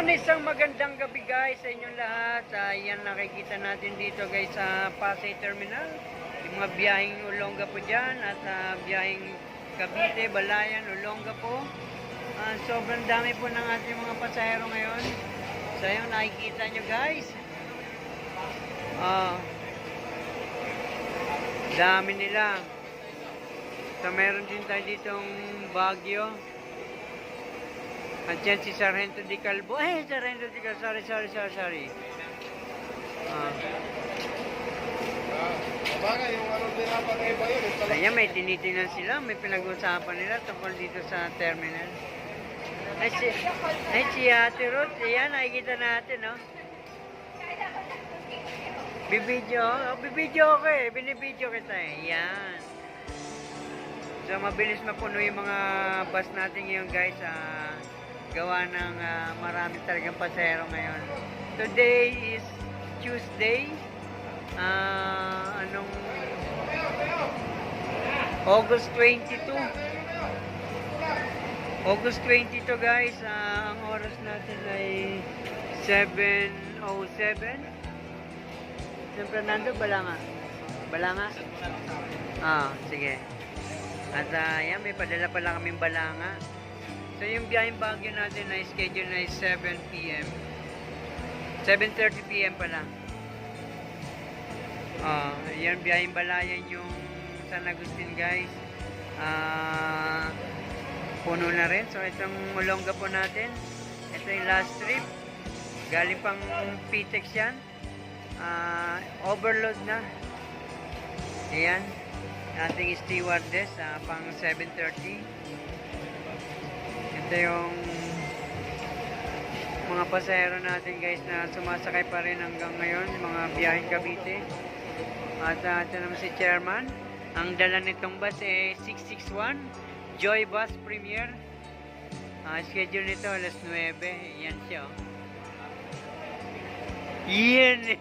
Isang magandang gabi guys sa inyong lahat. Yan nakikita natin dito guys sa Pasay Terminal. Yung mga biyaheng Olonga po dyan at biyaheng Cavite, Balayan, Olonga po. Sobrang dami po ng ating mga pasahero ngayon. So yung nakikita nyo guys. Dami nila. So meron din tayo ditong Baguio. At yan si Sargento Di Calvo. Sargento Di Calvo. Sorry. Bagay, yung ano din na pag-iba yun. Ayan, may tinitingnan sila. May pinag-usapan nila tungkol dito sa terminal. Ay, si Ate Ruth. Ayan, nakikita natin, no? Bibidyo ko eh. Binibidyo kita eh. Ayan. So, mabilis mapuno yung mga bus natin ngayon, guys. Gawa ng marami talagang pasahero ngayon. Today is Tuesday. August 22. August 22 guys. Ang oras natin ay 7:07. San Fernando, Balanga? Sige. At yan, may padala pala kaming Balanga. So yung biyaheng Baguio natin na schedule na 7 p.m. 7:30 p.m. pala. Yan biyaheng Balayan yung San Agustin guys. Puno na rin. So itong Olonga po natin. Ito yung last trip. Galing pang PTEX yan. Overload na. Ayan. Ating stewardess pang 7:30. Ito yung mga pasahero natin guys na sumasakay pa rin hanggang ngayon, mga biyaheng Cavite. At ito naman si Chairman. Ang dala nitong bus ay 661 Joy Bus Premier. Schedule nito alas 9. Yan siya. Yan eh.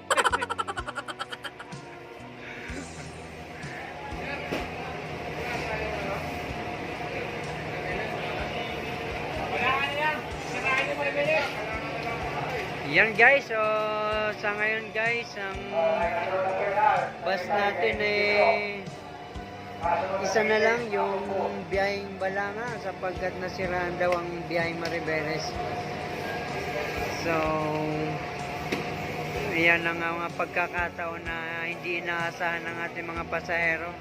Yan guys, so sa ngayon guys, ang bus natin ay isa na lang yung biyaheng Balanga sapagkat nasiraan daw ang biyaheng Maribeles. So yan ang mga pagkakataon na hindi inaasahan ng ating mga pasahero.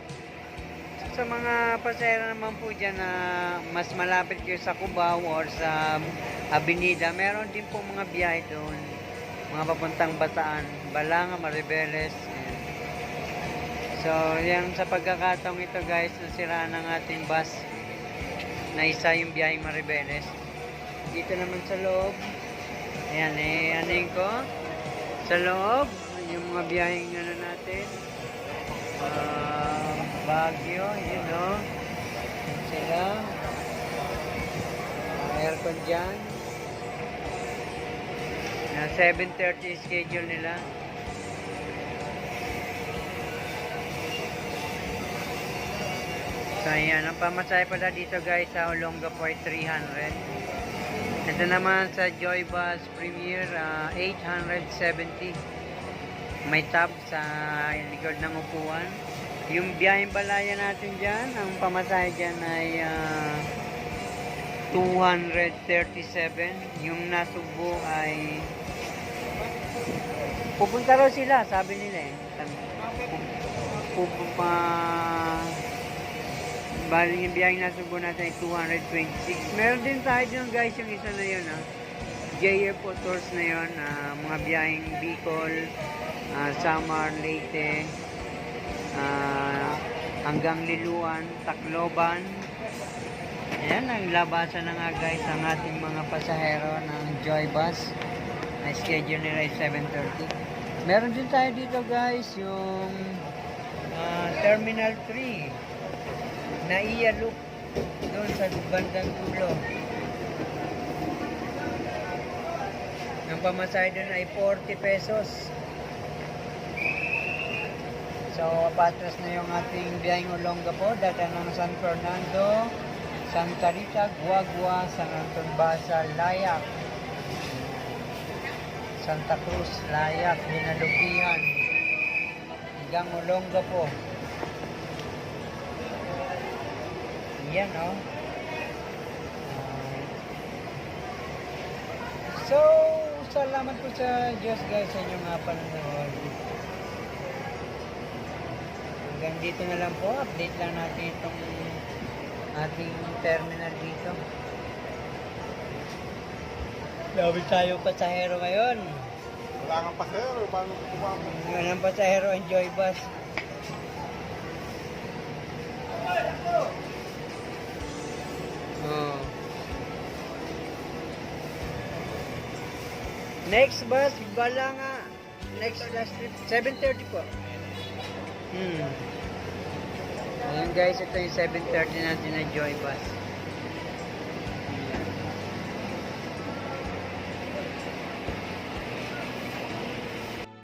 Sa mga pasahero naman po dyan na mas malapit kayo sa Cubao or sa Avenida, meron din po mga biyahe doon. Mga papuntang Bataan, Balanga, Maribeles. Ayan. So, yan sa pagkakataong ito guys, nasiraan ng ating bus na isa yung biyaheng Maribeles. Dito naman sa loob. Ayan aning ko. Sa loob, yung mga biyaheng ano natin. Baguio, you know. Sila. Aircon dyan. 7:30 schedule nila. So, ayan. Ang pamasahe pala dito guys sa Olonga po ay 300. Ito naman sa Joy Bus Premier, 870. May tab sa likod ng upuan. Yung biyaheng Balaya natin dyan, ang pamasahe dyan ay 237. Yung Nasugbo ay pupunta raw sila, sabi nila eh. Bali yung biyaheng Nasugbo natin ay 226. Meron din tayo dyan guys, yung isa na yun JF Tours na yun, mga biyaheng Bicol, Samar, Leyte, hanggang Liluan, Tacloban. Ayan, ang labasan na nga guys ang ating mga pasahero ng Joy Bus. Na schedule nila ay 7:30. Meron din tayo dito guys yung Terminal 3 na Iya Loop doon sa bandang dulo. Ang pamasahe doon ay 40 pesos. So, patras na yung ating biyaheng Olonga po, data ng San Fernando, San Santa Rita, Guagua, San Anton Basa, Layak. Santa Cruz, Layat, Binalupihan, hanggang Olongapo. Yan, oh. So, salamat po sa Diyos guys sa inyong panonood. Hanggang dito na lang po. Update lang natin itong ating terminal dito. Dami tayo pasahero ngayon. Wala kang pasero, paano tumama? Walang pasahero, enjoy bus. Oh. Next bus, Balanga. Next last trip, 7:30 po. Ayun guys, ito yung 7:30 natin na Joy Bus.